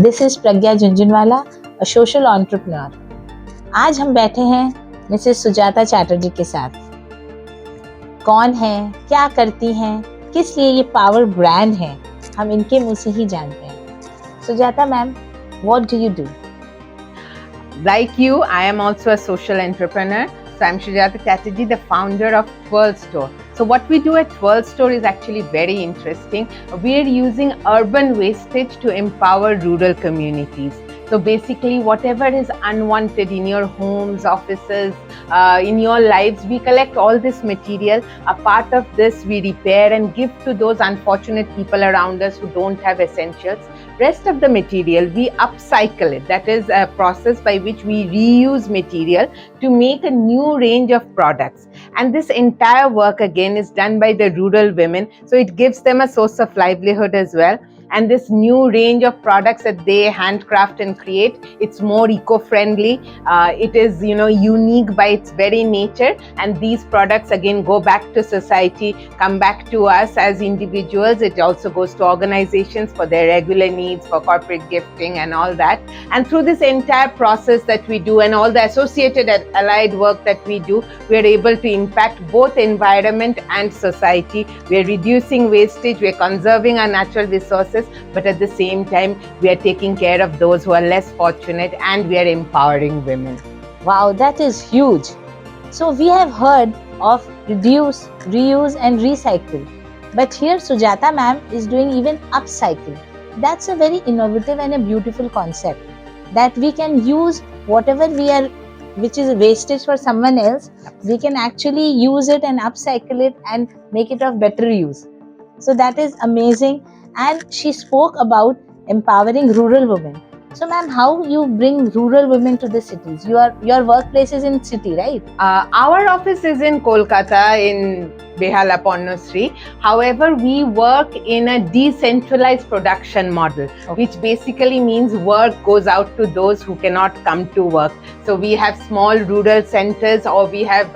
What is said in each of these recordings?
This is Pragya Jhunjhunwala, a social entrepreneur. आज हम बैठे हैं मिसेस सुजाता चैटर्जी के साथ। कौन है, क्या करती हैं, किस लिए ये पावर ब्रांड है, हम इनके मुंह से ही जानते हैं। Sujata ma'am, what do you do? Like you, I am also a social entrepreneur. So I'm Sujata Chatterjee, the founder of Twirl Store. So what we do at Twirl Store is actually very interesting. We're using urban wastage to empower rural communities. So basically, whatever is unwanted in your homes, offices, in your lives, we collect all this material. A part of this we repair and give to those unfortunate people around us who don't have essentials. Rest of the material we upcycle it. That is a process by which we reuse material to make a new range of products. And this entire work again is done by the rural women. So it gives them a source of livelihood as well. And this new range of products that they handcraft and create, it's more eco-friendly. It is, unique by its very nature. And these products again go back to society, come back to us as individuals. It also goes to organizations for their regular needs, for corporate gifting and all that. And through this entire process that we do and all the associated and allied work that we do, we are able to impact both environment and society. We are reducing wastage, we are conserving our natural resources, but at the same time, we are taking care of those who are less fortunate, and we are empowering women. Wow, that is huge. So we have heard of reduce, reuse and recycle. But here Sujata ma'am is doing even upcycle. That's a very innovative and a beautiful concept, that we can use whatever which is wastage for someone else, we can actually use it and upcycle it and make it of better use. So that is amazing. And she spoke about empowering rural women. So ma'am, how you bring rural women to the cities? Your workplace is in city, right? Our office is in Kolkata, in Behala Ponnasri. However, we work in a decentralized production model, which basically means work goes out to those who cannot come to work. So we have small rural centers, or we have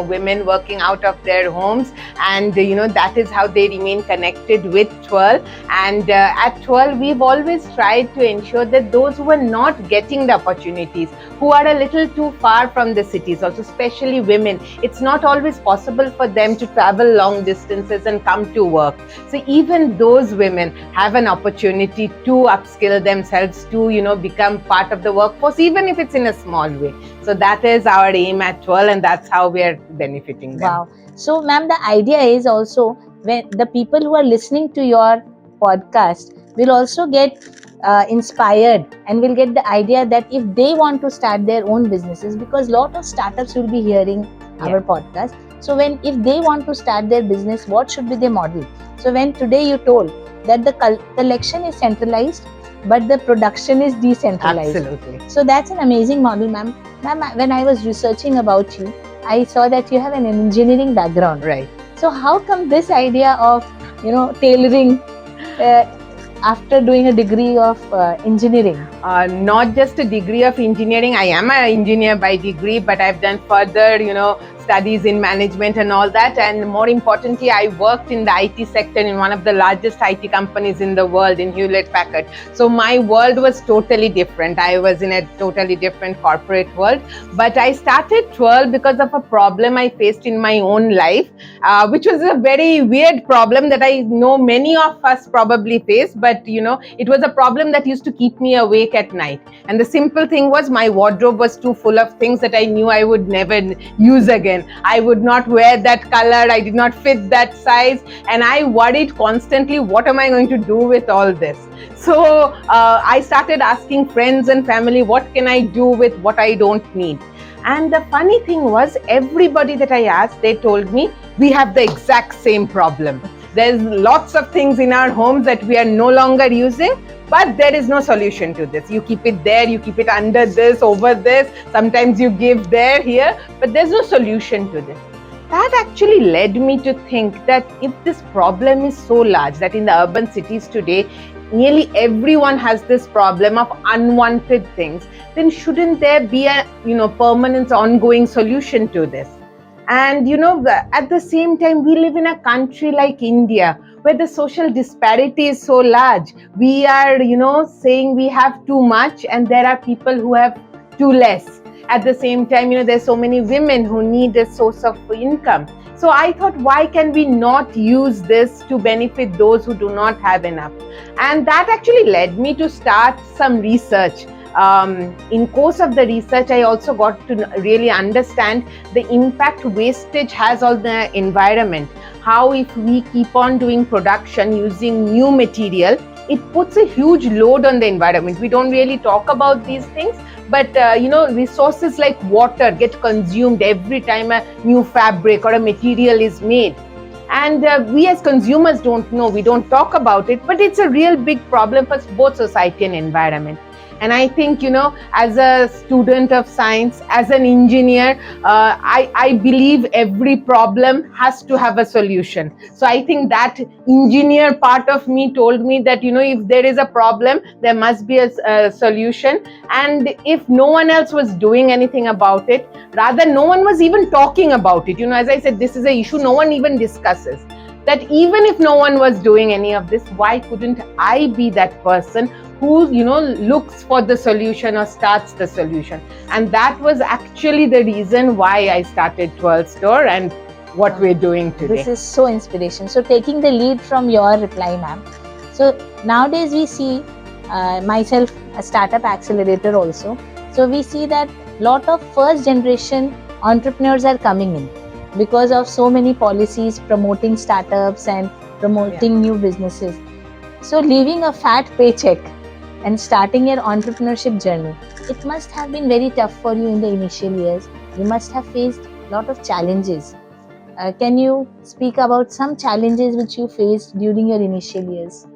women working out of their homes, and that is how they remain connected with Twirl. And at Twirl, we've always tried to ensure that those who are not getting the opportunities, who are a little too far from the cities, also especially women, it's not always possible for them to travel long distances and come to work. So even those women have an opportunity to upskill themselves to become part of the workforce, even if it's in a small way. So that is our aim at Twirl, and that's how we are benefiting them. Wow. So ma'am, the idea is also, when the people who are listening to your podcast will also get inspired and will get the idea that if they want to start their own businesses, because lot of startups will be hearing our podcast. So if they want to start their business, what should be their model? So when today you told that the collection is centralized, but the production is decentralized. Absolutely. So that's an amazing model, ma'am. Ma'am, when I was researching about you, I saw that you have an engineering background. Right. So how come this idea of tailoring after doing a degree of engineering? Not just a degree of engineering. I am an engineer by degree, but I've done further, studies in management and all that. And more importantly, I worked in the IT sector in one of the largest IT companies in the world, in Hewlett-Packard. So my world was totally different. I was in a totally different corporate world. But I started Twirl because of a problem I faced in my own life, which was a very weird problem that I know many of us probably face. But, it was a problem that used to keep me awake at night. And the simple thing was, my wardrobe was too full of things that I knew I would never use again. I would not wear that color, I did not fit that size, and I worried constantly, what am I going to do with all this? So I started asking friends and family, what can I do with what I don't need? And the funny thing was, everybody that I asked, they told me, we have the exact same problem. There's lots of things in our homes that we are no longer using, but there is no solution to this. You keep it there, you keep it under this, over this, sometimes you give there, here, but there's no solution to this. That actually led me to think that if this problem is so large, that in the urban cities today, nearly everyone has this problem of unwanted things, then shouldn't there be a permanent, ongoing solution to this? And at the same time, we live in a country like India, where the social disparity is so large. We are, saying we have too much, and there are people who have too less. At the same time, there's so many women who need a source of income. So I thought, why can we not use this to benefit those who do not have enough? And that actually led me to start some research. In course of the research, I also got to really understand the impact wastage has on the environment. How if we keep on doing production using new material, it puts a huge load on the environment. We don't really talk about these things, but resources like water get consumed every time a new fabric or a material is made. And we as consumers don't know, we don't talk about it, but it's a real big problem for both society and environment. And I think, as a student of science, as an engineer, I believe every problem has to have a solution. So I think that engineer part of me told me that, if there is a problem, there must be a solution. And if no one else was doing anything about it, rather no one was even talking about it. As I said, this is an issue no one even discusses. That even if no one was doing any of this, why couldn't I be that person who looks for the solution or starts the solution? And that was actually the reason why I started Twirl Store and what we're doing today. This is so inspiration. So taking the lead from your reply, ma'am. So nowadays we see, myself a startup accelerator also, so we see that lot of first generation entrepreneurs are coming in because of so many policies promoting startups and promoting new businesses. So leaving a fat paycheck and starting your entrepreneurship journey, it must have been very tough for you in the initial years. You must have faced a lot of challenges. Can you speak about some challenges which you faced during your initial years?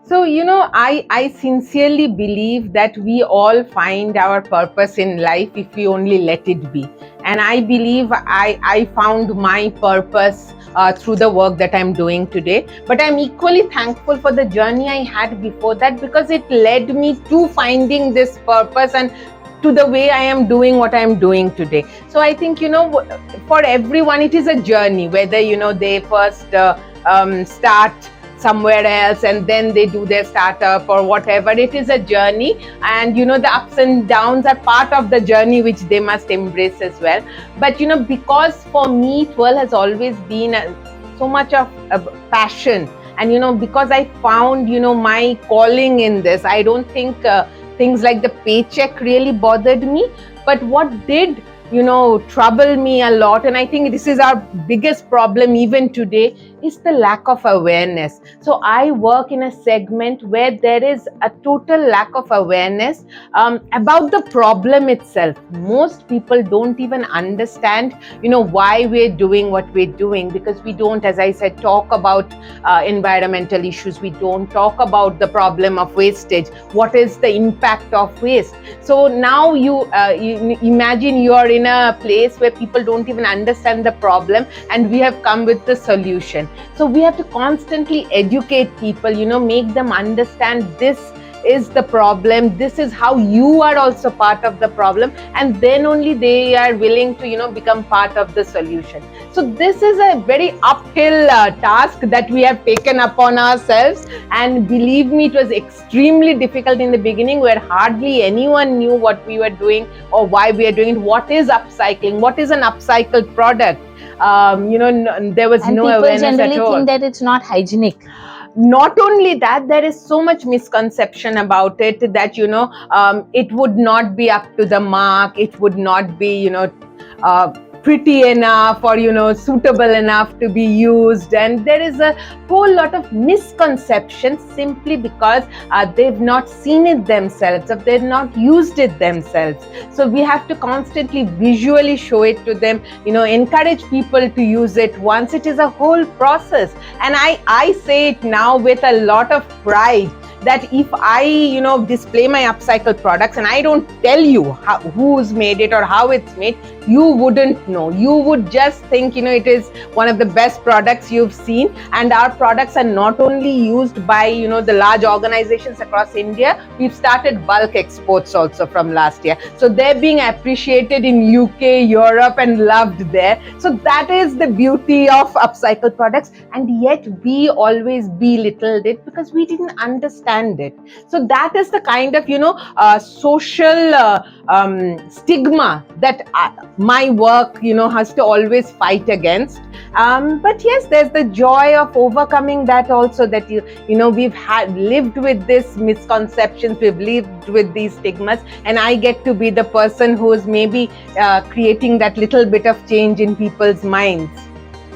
So, I sincerely believe that we all find our purpose in life if we only let it be. And I believe I found my purpose through the work that I'm doing today. But I'm equally thankful for the journey I had before that, because it led me to finding this purpose and to the way I am doing what I'm doing today. So I think, for everyone, it is a journey, whether, they first start somewhere else and then they do their startup or whatever. It is a journey, and the ups and downs are part of the journey which they must embrace as well. But because for me Twirl has always been so much of a passion, and because I found my calling in this, I don't think things like the paycheck really bothered me. But what did trouble me a lot, and I think this is our biggest problem even today, is the lack of awareness. So I work in a segment where there is a total lack of awareness about the problem itself. Most people don't even understand why we're doing what we're doing, because we don't, as I said, talk about environmental issues. We don't talk about the problem of wastage. What is the impact of waste? So now you imagine you are in a place where people don't even understand the problem, and we have come with the solution. So we have to constantly educate people, make them understand this is the problem, this is how you are also part of the problem, and then only they are willing to become part of the solution. So this is a very uphill task that we have taken upon ourselves, and believe me, it was extremely difficult in the beginning, where hardly anyone knew what we were doing or why we are doing it. What is upcycling? What is an upcycled product? There was no awareness at all. And people generally think that it's not hygienic. Not only that, there is so much misconception about it that it would not be up to the mark, it would not be pretty enough or suitable enough to be used. And there is a whole lot of misconception simply because they've not seen it themselves, or they've not used it themselves. So we have to constantly visually show it to them, encourage people to use it. Once it is a whole process, and I say it now with a lot of pride, that if I, display my upcycle products and I don't tell you who's made it or how it's made, you wouldn't know. You would just think, it is one of the best products you've seen. And our products are not only used by, the large organizations across India. We've started bulk exports also from last year. So they're being appreciated in UK, Europe, and loved there. So that is the beauty of upcycle products. And yet we always belittled it because we didn't understand it. So that is the kind of, social stigma that my work, has to always fight against. But yes, there's the joy of overcoming that also, that we've lived with this misconceptions, we've lived with these stigmas, and I get to be the person who is maybe creating that little bit of change in people's minds.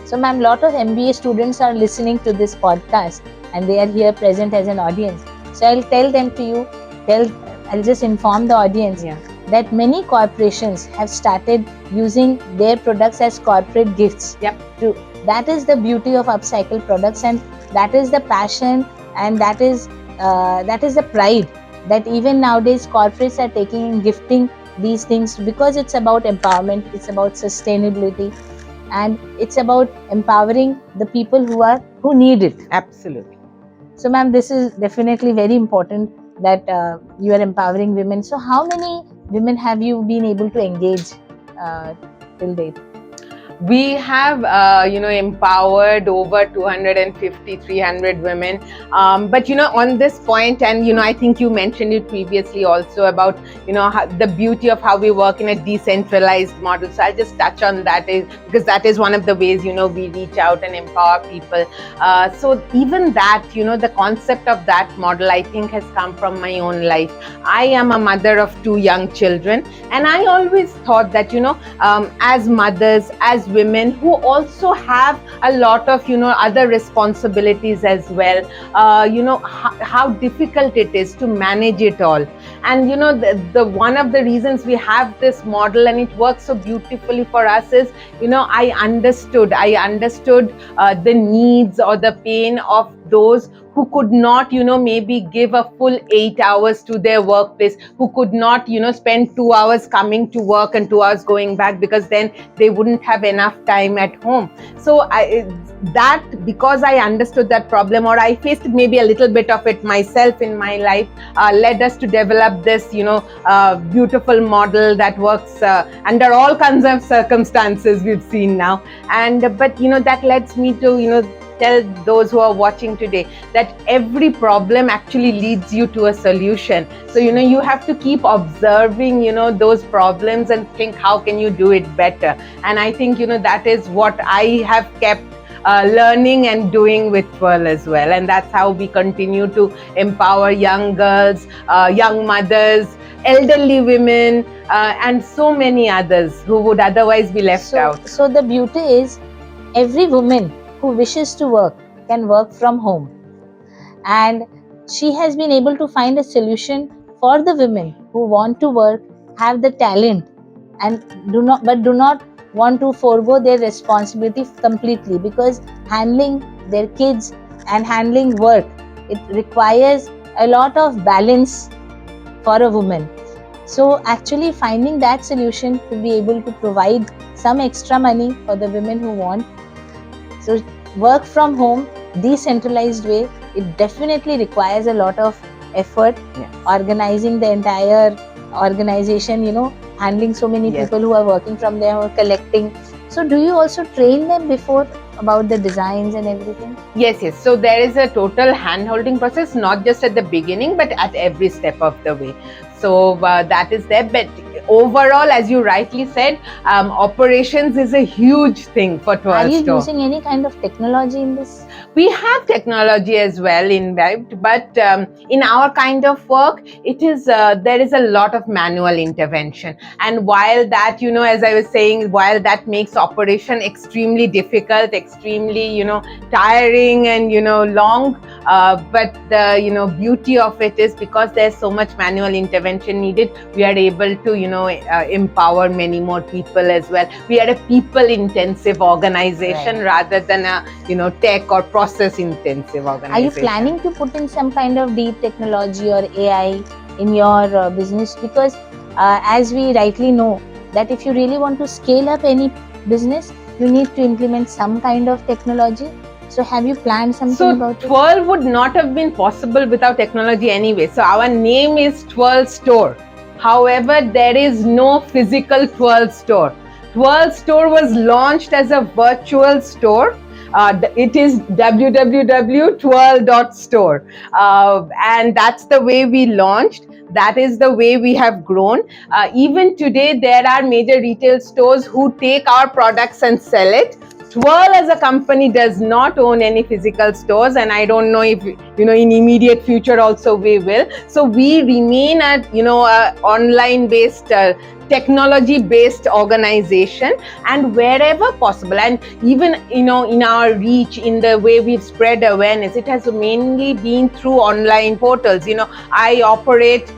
So ma'am, lot of MBA students are listening to this podcast and they are here present as an audience. So I'll tell them to you, I'll just inform the audience that many corporations have started using their products as corporate gifts. That is the beauty of upcycle products, and that is the passion, and that is the pride that even nowadays corporates are taking in gifting these things, because it's about empowerment, it's about sustainability, and it's about empowering the people who need it. Absolutely. So ma'am, this is definitely very important that you are empowering women. So how many women have you been able to engage till date? We have, empowered over 250, 300 women. But, on this point, and, I think you mentioned it previously also about, the beauty of how we work in a decentralized model. So I'll just touch on that, because that is one of the ways, we reach out and empower people. So even that, the concept of that model, I think, has come from my own life. I am a mother of 2 young children, and I always thought that, as mothers, as women who also have a lot of other responsibilities as well, how difficult it is to manage it all. And the one of the reasons we have this model and it works so beautifully for us is, I understood the needs or the pain of those who could not, maybe give a full 8 hours to their workplace, who could not, spend 2 hours coming to work and 2 hours going back, because then they wouldn't have enough time at home. So because I understood that problem, or I faced maybe a little bit of it myself in my life, led us to develop this, beautiful model that works under all kinds of circumstances we've seen now. But that leads me to, tell those who are watching today that every problem actually leads you to a solution. So, you have to keep observing, those problems and think, how can you do it better? And I think, that is what I have kept learning and doing with Twirl as well. And that's how we continue to empower young girls, young mothers, elderly women, and so many others who would otherwise be left out. So the beauty is, every woman who wishes to work can work from home, and she has been able to find a solution for the women who want to work, have the talent, and do not want to forego their responsibility completely, because handling their kids and handling work, it requires a lot of balance for a woman. So actually finding that solution to be able to provide some extra money for the women who want. So work from home, decentralized way, it definitely requires a lot of effort. Organizing the entire organization, handling so many people who are working from there, or collecting. So do you also train them before about the designs and everything? Yes. So there is a total hand-holding process, not just at the beginning, but at every step of the way. So that is there. But overall, as you rightly said, operations is a huge thing for Twirl Store. Are you using any kind of technology in this? We have technology as well involved, but in our kind of work, it is there is a lot of manual intervention. And while that, as I was saying, while that makes operation extremely difficult, extremely, tiring and, long, But the beauty of it is, because there's so much manual intervention needed, we are able to empower many more people as well. We are a people intensive organization, Right. rather than a tech or process intensive organization. Are you planning to put in some kind of deep technology or AI in your business? Because as we rightly know, that if you really want to scale up any business, you need to implement some kind of technology. So have you planned something So about it? Twirl would not have been possible without technology anyway. So our name is Twirl Store. However, there is no physical Twirl Store. Twirl Store was launched as a virtual store. It is www.twirl.store, and that's the way we launched. That is the way we have grown. Even today, there are major retail stores who take our products and sell it. Twirl as a company does not own any physical stores, and I don't know if in immediate future also we will. So we remain a online based technology based organization, and wherever possible, and even in our reach, in the way we've spread awareness, it has mainly been through online portals. I operate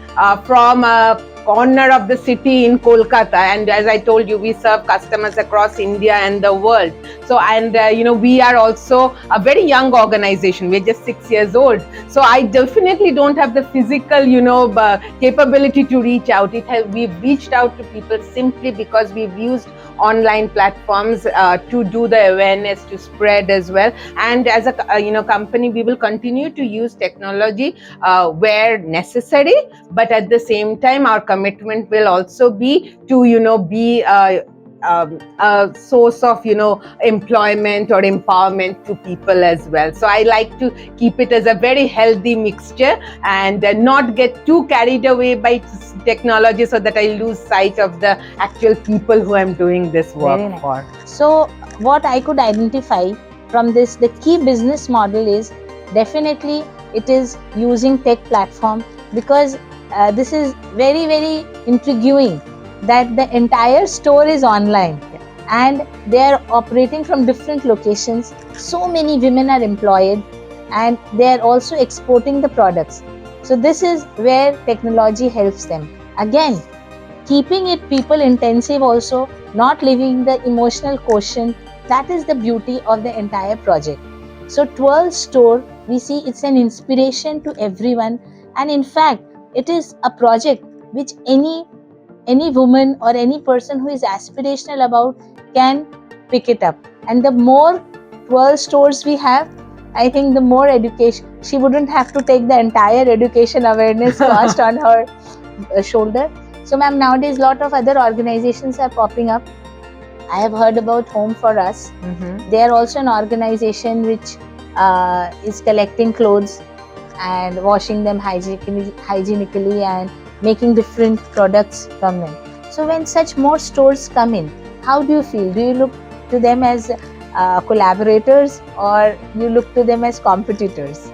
from a corner of the city in Kolkata, and as I told you, we serve customers across India and the world. So, and we are also a very young organization. We're just 6 years old. So I definitely don't have the physical capability to reach out. We've reached out to people simply because we've used online platforms to do the awareness, to spread as well. And as a company, we will continue to use technology where necessary, but at the same time, our commitment will also be to be a source of employment or empowerment to people as well. So I like to keep it as a very healthy mixture, and not get too carried away by technology so that I lose sight of the actual people who I'm doing this work Very nice. for. So what I could identify from this, the key business model is definitely it is using tech platform, because this is very, very intriguing that the entire store is online and they are operating from different locations. So many women are employed and they are also exporting the products. So this is where technology helps them. Again, keeping it people intensive also, not leaving the emotional quotient. That is the beauty of the entire project. So Twirl Store, we see it's an inspiration to everyone, and in fact, it is a project which any woman or any person who is aspirational about can pick it up. And the more Twirl stores we have, I think the more education. She wouldn't have to take the entire education awareness cost on her shoulder. So ma'am, nowadays lot of other organizations are popping up. I have heard about Home for Us. They are also an organization which is collecting clothes and washing them hygienically and making different products from them. So when such more stores come in, how do you feel? Do you look to them as collaborators, or you look to them as competitors?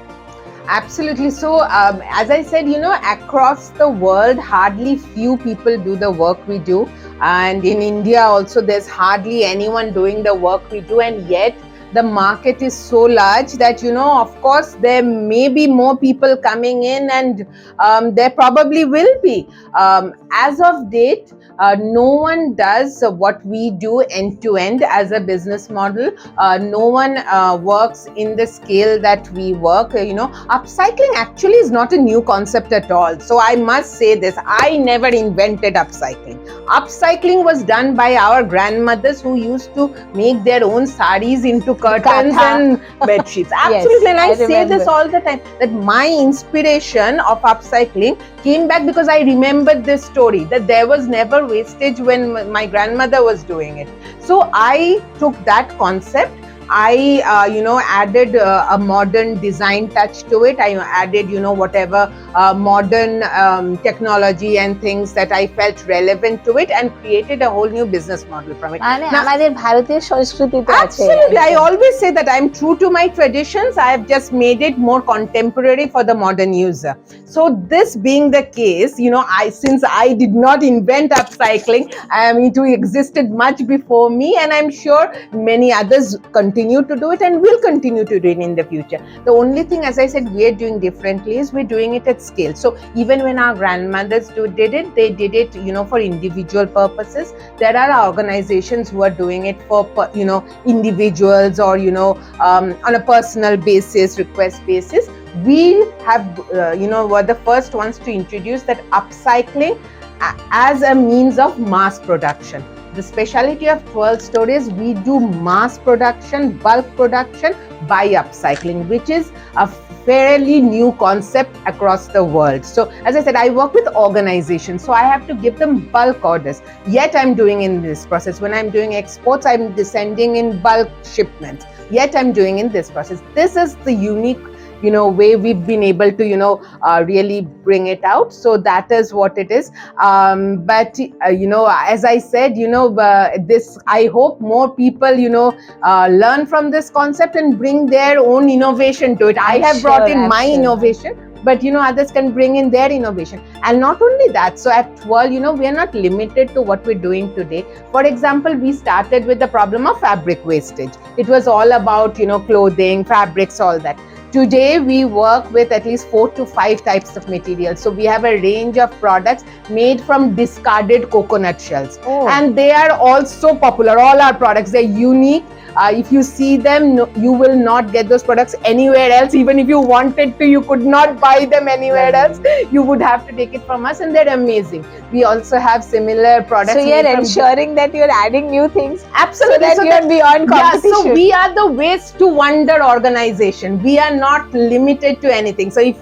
Absolutely. So as I said, across the world, hardly few people do the work we do, and in India also there's hardly anyone doing the work we do, and yet the market is so large that of course there may be more people coming in, and there probably will be. As of date, no one does what we do end to end as a business model. No one works in the scale that we work. Upcycling actually is not a new concept at all. So I must say this, I never invented upcycling. Upcycling was done by our grandmothers, who used to make their own saris into curtains and bed sheets. Absolutely. Yes, and I say remember this all the time, that my inspiration of upcycling came back because I remembered this story, that there was never wastage when my grandmother was doing it. So I took that concept, I added a modern design touch to it. I added whatever modern technology and things that I felt relevant to it, and created a whole new business model from it. Absolutely, I always say that I'm true to my traditions. I have just made it more contemporary for the modern user. So this being the case, since I did not invent upcycling, it existed much before me, and I'm sure many others continue continue to do it and will continue to do it in the future. The only thing, as I said, we are doing differently is we're doing it at scale. So even when our grandmothers did it, they did it, for individual purposes. There are organizations who are doing it for, individuals or, on a personal basis, request basis. We have, were the first ones to introduce that upcycling as a means of mass production. The specialty of Twirl Store is we do mass production, bulk production by upcycling, which is a fairly new concept across the world. So as I said, I work with organizations, so I have to give them bulk orders. Yet I'm doing in this process. When I'm doing exports, I'm sending in bulk shipments. Yet I'm doing in this process. This is the unique way we've been able to really bring it out. So that is what it is. But as I said, this, I hope more people learn from this concept and bring their own innovation to it. I have brought in my innovation, but others can bring in their innovation. And not only that, so at Twirl, we are not limited to what we're doing today. For example, we started with the problem of fabric wastage. It was all about clothing, fabrics, all that. Today, we work with at least 4 to 5 types of materials. So we have a range of products made from discarded coconut shells. And they are also popular. All our products, they're unique. If you see them, you will not get those products anywhere else. Even if you wanted to, you could not buy them anywhere else. You would have to take it from us, and they're amazing. We also have similar products. So you're ensuring that you're adding new things. Absolutely. So that you're beyond competition. Yeah, so we are the Waste to Wonder organization. We are not limited to anything. So if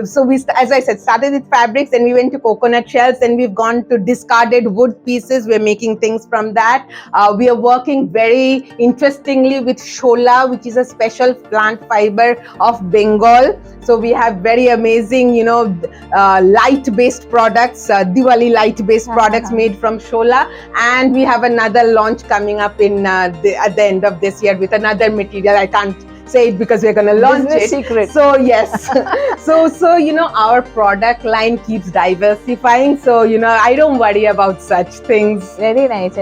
so we, as I said, started with fabrics, then we went to coconut shells, then we've gone to discarded wood pieces. We're making things from that. We are working very interestingly with shola, which is a special plant fiber of Bengal. So we have very amazing, light-based products, Diwali light-based products made from shola. And we have another launch coming up at the end of this year with another material. I can't say it because we're going to launch Business secret. So yes, so our product line keeps diversifying. So I don't worry about such things. Very nice.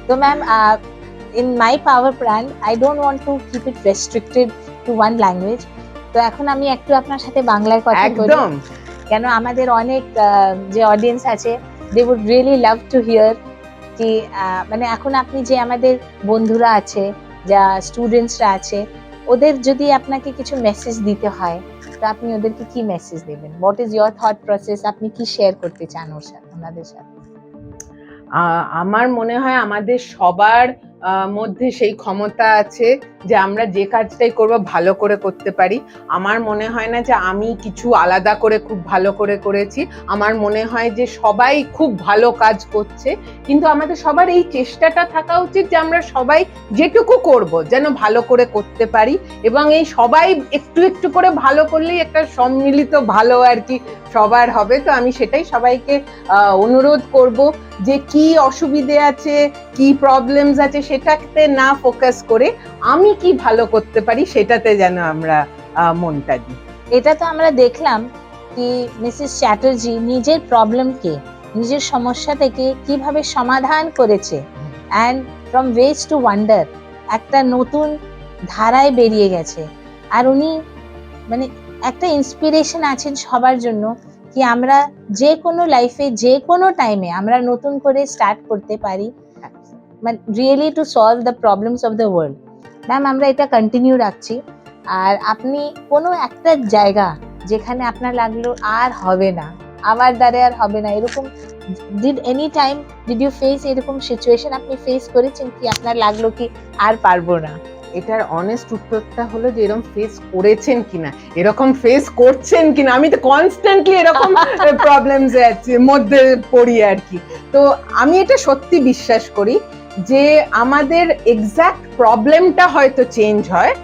So ma'am, in my power brand, I don't want to keep it restricted to one language. তো এখন আমি একটু আপনার সাথে বাংলায় কথা বলি। একদম। কেন আমাদের অনেক যে অডিয়েন্স আছে, they would really love to hear কি মানে এখন আপনি যে আমাদের বন্ধুরা আছে, যা স্টুডেন্টসরা আছে, ওদের যদি আপনাকে কিছু মেসেজ দিতে হয়, তো আপনি ওদেরকে কি মেসেজ দেবেন? What is your thought process? আপনি কি শেয়ার করতে চান ওনাদের সাথে? আমার মনে হয় আমাদের সবার মধ্যে সেই ক্ষমতা আছে যে আমরা যে কাজটাই করব ভালো করে করতে পারি। আমার মনে হয় না যে আমি কিছু আলাদা করে খুব ভালো করে করেছি। আমার মনে হয় যে সবাই খুব ভালো কাজ করছে, কিন্তু আমাদের সবার এই চেষ্টাটা থাকা উচিত যে আমরা সবাই যেটুকু করব যেন ভালো করে করতে পারি, এবং এই সবাই একটু একটু করে ভালো করলেই একটা সম্মিলিত ভালো আর কি সবার হবে। তো আমি সেটাই সবাইকে অনুরোধ করব যে কি অসুবিধে আছে, কি প্রবলেমস আছে, সেটাতে না ফোকাস করে আমি কি ভালো করতে পারি সেটাতে যেন আমরা মনটা দিই। এটা তো আমরা দেখলাম কি মিসেস চ্যাটার্জি নিজের প্রবলেমকে, নিজের সমস্যা থেকে কিভাবে সমাধান করেছে, and from waste to wonder একটা নতুন ধারায় বেরিয়ে গেছে। আর উনি মানে একটা ইন্সপিরেশন আছেন সবার জন্য কি আমরা যে কোনো লাইফে যে কোনো টাইমে আমরা নতুন করে স্টার্ট করতে পারি, মানে really to solve the problems of the world. Ma'am, আমরা এটা কন্টিনিউ রাখছি। আর আপনি কোনো একটা জায়গা যেখানে আপনার লাগলো আর হবে না, আমার দ্বারা আর হবে না, এরকম ডিড ইউ ফেস এরকম সিচুয়েশন আপনি ফেস করেছেন কি আপনার লাগলো কি আর পারবো না? এটার অনেস্ট উত্তরটা হলো যে এরকম ফেস করেছেন কিনা, এরকম ফেস করছেন কিনা। আমি তো কনস্ট্যান্টলি এরকম প্রবলেমস মধ্যে পড়ি আর কি। তো আমি এটা সত্যি বিশ্বাস করি যে আমাদের এক্সাক্ট প্রবলেমটা হয়তো চেঞ্জ হয়,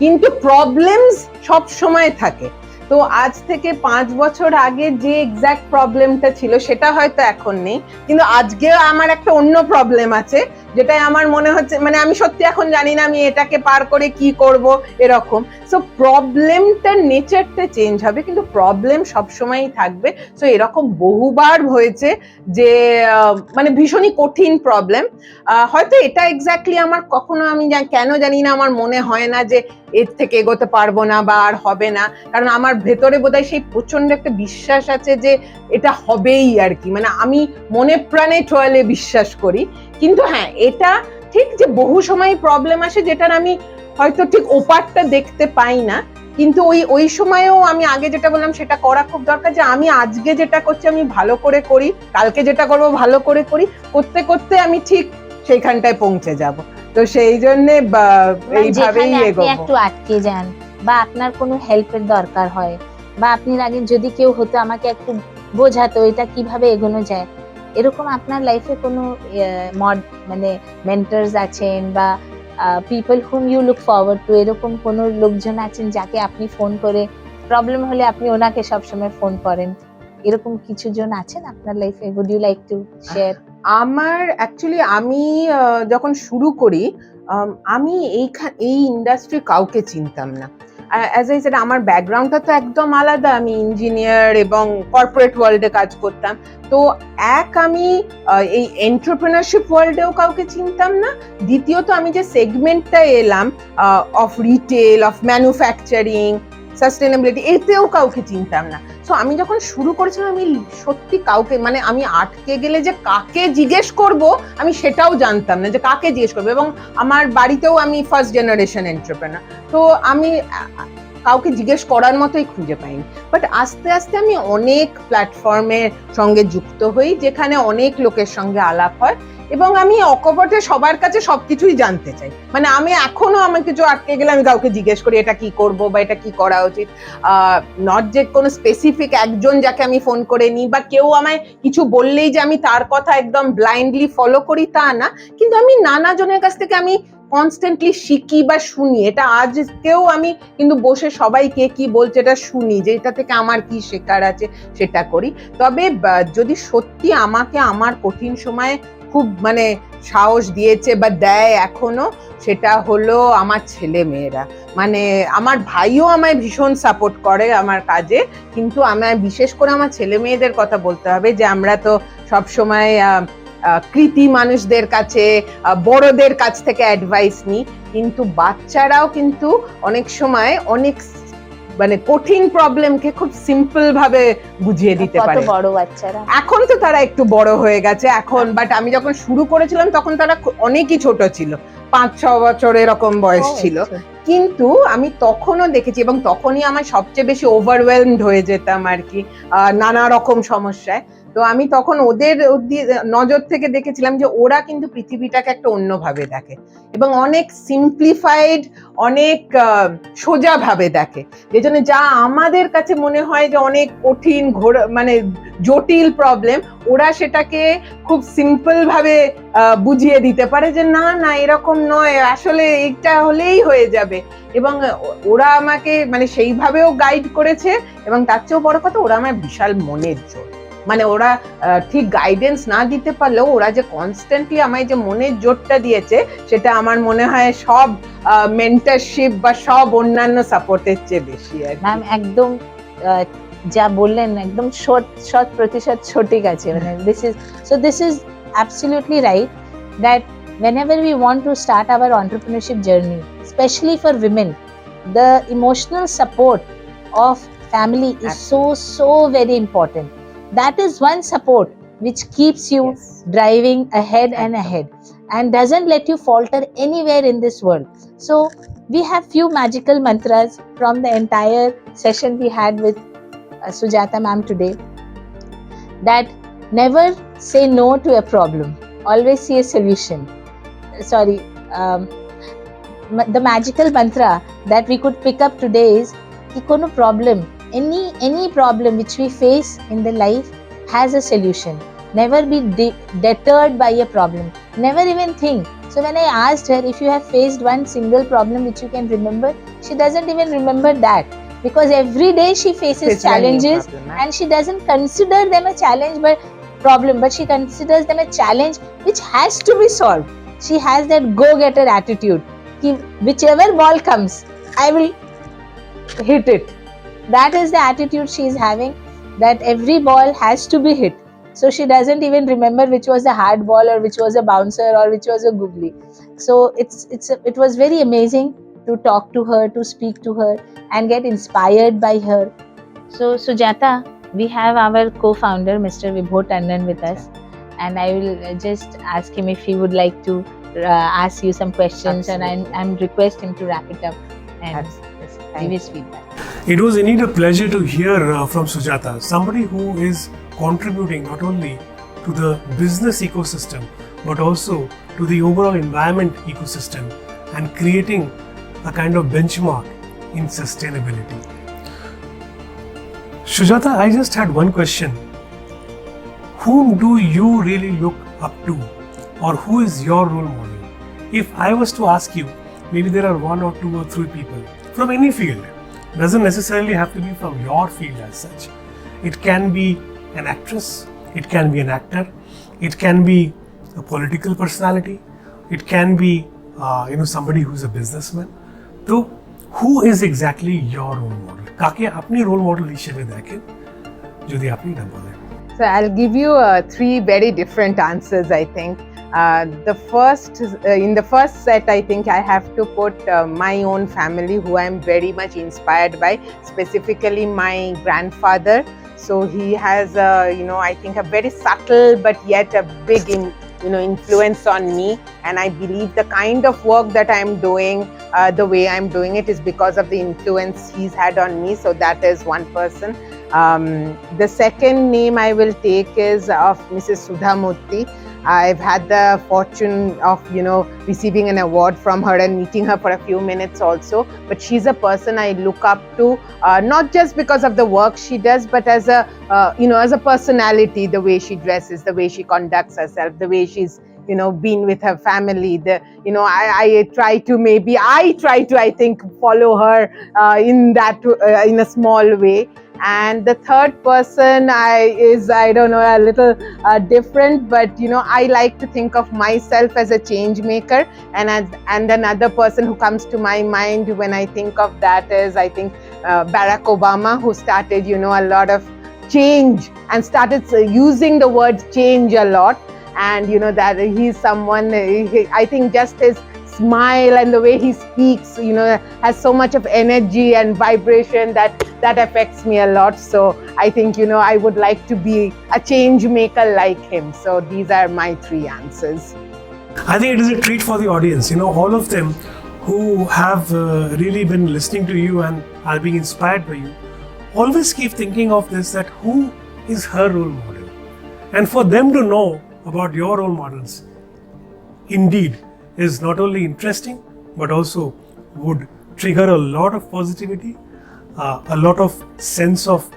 কিন্তু প্রবলেমস সব সময় থাকে। তো আজ থেকে 5 বছর আগে যে এক্সাক্ট প্রবলেমটা ছিল সেটা হয়তো এখন নেই, কিন্তু আজকে আমার একটা অন্য প্রবলেম আছে যেটাই আমার মনে হচ্ছে মানে আমি সত্যি এখন জানি না আমি এটাকে পার করে কি করব এরকম। সো প্রবলেমটার নেচারটা চেঞ্জ হবে, কিন্তু প্রবলেম সবসময়ই থাকবে। সো এরকম বহুবার হয়েছে যে মানে ভীষণই কঠিন প্রবলেম, হয়তো এটা এক্স্যাক্টলি আমার কখনো আমি কেন জানি না আমার মনে হয় না যে এর থেকে এগোতে পারবো না বা আর হবে না, কারণ আমার ভেতরে বোধহয় সেই প্রচন্ড একটা বিশ্বাস আছে যে এটা হবেই আর কি, মানে আমি মনে প্রাণে ট্রয়ালে বিশ্বাস করি। কিন্তু হ্যাঁ, এটা ঠিক যে বহু সময় প্রবলেম আসে যেটার আমি হয়তো ঠিক ওপারটা দেখতে পাই না, কিন্তু ওই সময়েও আমি আগে যেটা বললাম সেটা করা খুব দরকার, যে আমি আজকে যেটা করছি আমি ভালো করে করি, কালকে যেটা করবো ভালো করে করি, করতে করতে আমি ঠিক সেইখানটায় পৌঁছে যাব। তো সেই জন্য এইভাবেই এগোবো। একটু আটকে যান বা আপনার কোনো হেল্পের দরকার হয়, বা আপনি আগে যদি কেউ হতো আমাকে একটু বোঝাতো এটা কিভাবে এগোনো যায়, এরকম আপনার লাইফে কোনো মানে মেন্টরস আছেন বা people whom you look forward to, এরকম কোনো লোকজন আছেন যাকে আপনি ফোন করে প্রবলেম হলে আপনি ওনাকে সবসময় ফোন করেন, এরকম কিছু জন আছেন আপনার লাইফে? Would you like to share? আমার অ্যাকচুয়ালি আমি যখন শুরু করি আমি এই ইন্ডাস্ট্রি কাউকে চিনতাম না। অ্যাজ আই সেড, আমার ব্যাকগ্রাউন্ডটা তো একদম আলাদা, আমি ইঞ্জিনিয়ার এবং কর্পোরেট ওয়ার্ল্ডে কাজ করতাম। তো আমি এই এন্টারপ্রেনারশিপ ওয়ার্ল্ডেও কাউকে চিনতাম না, দ্বিতীয়ত আমি যে সেগমেন্টটা এলাম of retail, of manufacturing, sustainability, এতেও কাউকে চিনতাম না। সো আমি যখন শুরু করেছিলাম আমি সত্যি কাউকে, মানে আমি আটকে গেলে যে কাকে জিজ্ঞেস করব আমি সেটাও জানতাম না, যে কাকে জিজ্ঞেস করবো। এবং আমার বাড়িতেও আমি ফার্স্ট জেনারেশন এন্টারপ্রেনার, তো আমি কাউকে জিজ্ঞেস করার মতোই খুঁজে পাইনি। বাট আস্তে আস্তে আমি অনেক প্ল্যাটফর্মের সঙ্গে যুক্ত হই যেখানে অনেক লোকের সঙ্গে আলাপ হয়, এবং আমি অকপটে সবার কাছে সবকিছুই জানতে চাই। মানে আমি এখনো আমার কিছু আটকে গেলে আমি কাউকে জিজ্ঞেস করি এটা কি করব বা এটা কি করা উচিত। নট যে কোনো স্পেসিফিক একজন যাকে আমি ফোন করে নিই, বা কেউ আমায় কিছু বললেই যে আমি তার কথা একদম ব্লাইন্ডলি ফলো করি তা না, কিন্তু আমি নানা জনের কাছ থেকে আমি কনস্ট্যান্টলি শিখি বা শুনি। এটা আজকেও আমি কিন্তু বসে সবাই কে কি বলছে এটা শুনি, যে এটা থেকে আমার কি শেখার আছে সেটা করি। তবে যদি সত্যি আমাকে আমার কঠিন সময়ে খুব মানে সাহস দিয়েছে বা দেয় এখনো, সেটা হলো আমার ছেলে মেয়েরা। মানে আমার ভাইও আমায় ভীষণ সাপোর্ট করে আমার কাজে, কিন্তু আমায় বিশেষ করে আমার ছেলে মেয়েদের কথা বলতে হবে, যে আমরা তো সবসময় কৃতি মানুষদের কাছে, বড়দের কাছ থেকে অ্যাডভাইস নিই, কিন্তু বাচ্চারাও কিন্তু অনেক সময় অনেক মানে কঠিন প্রবলেমকে খুব সিম্পল ভাবে বুঝিয়ে দিতে পারে। কত বড় বাচ্চারা এখন তো তারা একটু বড় হয়ে গেছে এখন, বাট আমি যখন শুরু করেছিলাম তখন তারা অনেকই ছোট ছিল, 5-6 বছর এরকম বয়স ছিল। কিন্তু আমি তখনও দেখেছি, এবং তখনই আমার সবচেয়ে বেশি ওভারওয়েলমড হয়ে যেতাম আর কি নানা রকম সমস্যায়। তো আমি তখন ওদের নজর থেকে দেখেছিলাম যে ওরা কিন্তু পৃথিবীটাকে একটা অন্যভাবে দেখে, এবং অনেক সিম্পলিফাইড, অনেক সোজা ভাবে দেখে, যে জন্য যা আমাদের কাছে মনে হয় যে অনেক কঠিন মানে জটিল প্রবলেম, ওরা সেটাকে খুব সিম্পল ভাবে বুঝিয়ে দিতে পারে, যে না না এরকম নয়, আসলে এটা হলেই হয়ে যাবে। এবং ওরা আমাকে মানে সেইভাবেও গাইড করেছে, এবং তার চেয়েও বড় কথা ওরা আমার বিশাল মনের জোর। মানে ওরা ঠিক গাইডেন্স না দিতে পারলেও ওরা যে কনস্ট্যান্টলি আমায় যে মনের জোরটা দিয়েছে, সেটা আমার মনে হয় সব মেন্টরশিপ বা সব অন্যান্য সাপোর্টের চেয়ে বেশি। ম্যাম একদম যা বললেন একদম শত প্রতিশত সঠিক আছে। মানে this is absolutely right that whenever we want to start our entrepreneurship journey, especially for women, the emotional support of family is so very important. That is one support which keeps you driving ahead and ahead, and doesn't let you falter anywhere in this world. So we have few magical mantras from the entire session we had with Sujata ma'am today, that never say no to a problem, always see a solution. Sorry, the magical mantra that we could pick up today is ki kono problem, any problem which we face in the life has a solution. Never be deterred by a problem, never even think. So when I asked her if you have faced one single problem which you can remember, she doesn't even remember that, because every day she faces challenges, and she doesn't consider them a challenge but problem, but she considers them a challenge which has to be solved. she has that go-getter attitude. Whichever ball comes, I will hit it. That is the attitude she is having, that every ball has to be hit. So she doesn't even remember which was a hard ball or which was a bouncer or which was a googly. So it was very amazing to talk to her, to speak to her and get inspired by her. So Sujata, we have our co-founder Mr. Vibho Tandon with us, and I will just ask him if he would like to ask you some questions. Absolutely. And I'm request him to wrap it up and give his feedback. It was indeed a pleasure to hear from Sujata, somebody who is contributing not only to the business ecosystem but also to the overall environment ecosystem and creating a kind of benchmark in sustainability. Sujata, I just had one question. Whom do you really look up to, or who is your role model? If I was to ask you, maybe there are 1 or 2 or 3 people from any field. Doesn't necessarily have to be from your field as such. It can be an actress, it can be an actor, it can be a political personality, it can be somebody who's a businessman. So who is exactly your role model? কাকে আপনি role model হিসেবে দেখেন যদি আপনি না বলেন? So I'll give you 3 very different answers, I think. In the first set, I think I have to put my own family, who I'm very much inspired by, specifically my grandfather. So he has, I think a very subtle but yet a big, influence on me. And I believe the kind of work that I'm doing, the way I'm doing it, is because of the influence he's had on me. So that is one person. The second name I will take is of Mrs. Sudha Murthy. I've had the fortune of, receiving an award from her and meeting her for a few minutes also. But she's a person I look up to, not just because of the work she does, but as a personality, the way she dresses, the way she conducts herself, the way she's, been with her family. I try to, I think, follow her in a small way. And the third person is a little different, but I like to think of myself as a change maker, and another person who comes to my mind when I think of that is, I think, Barack Obama, who started a lot of change and started using the word change a lot. And that he's someone, I think just his smile and the way he speaks, has so much of energy and vibration that affects me a lot. So I think, I would like to be a change maker like him. So these are my 3 answers. I think it is a treat for the audience. All of them who have really been listening to you and are being inspired by you, always keep thinking of this, that who is her role model? And for them to know about your role models, indeed, is not only interesting, but also would trigger a lot of positivity, a lot of sense of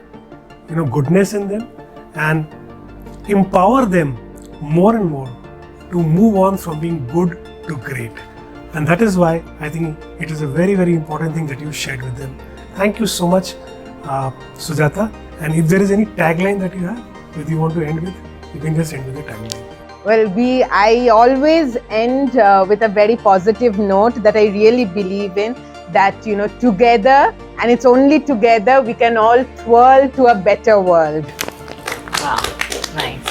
goodness in them, and empower them more and more to move on from being good to great. And that is why I think it is a very, very important thing that you shared with them. Thank you so much, Sujata. And if there is any tagline that you have that you want to end with, you can just end with a tagline. Well, I always end with a very positive note that I really believe in, that, together, and it's only together, we can all twirl to a better world. Wow, nice.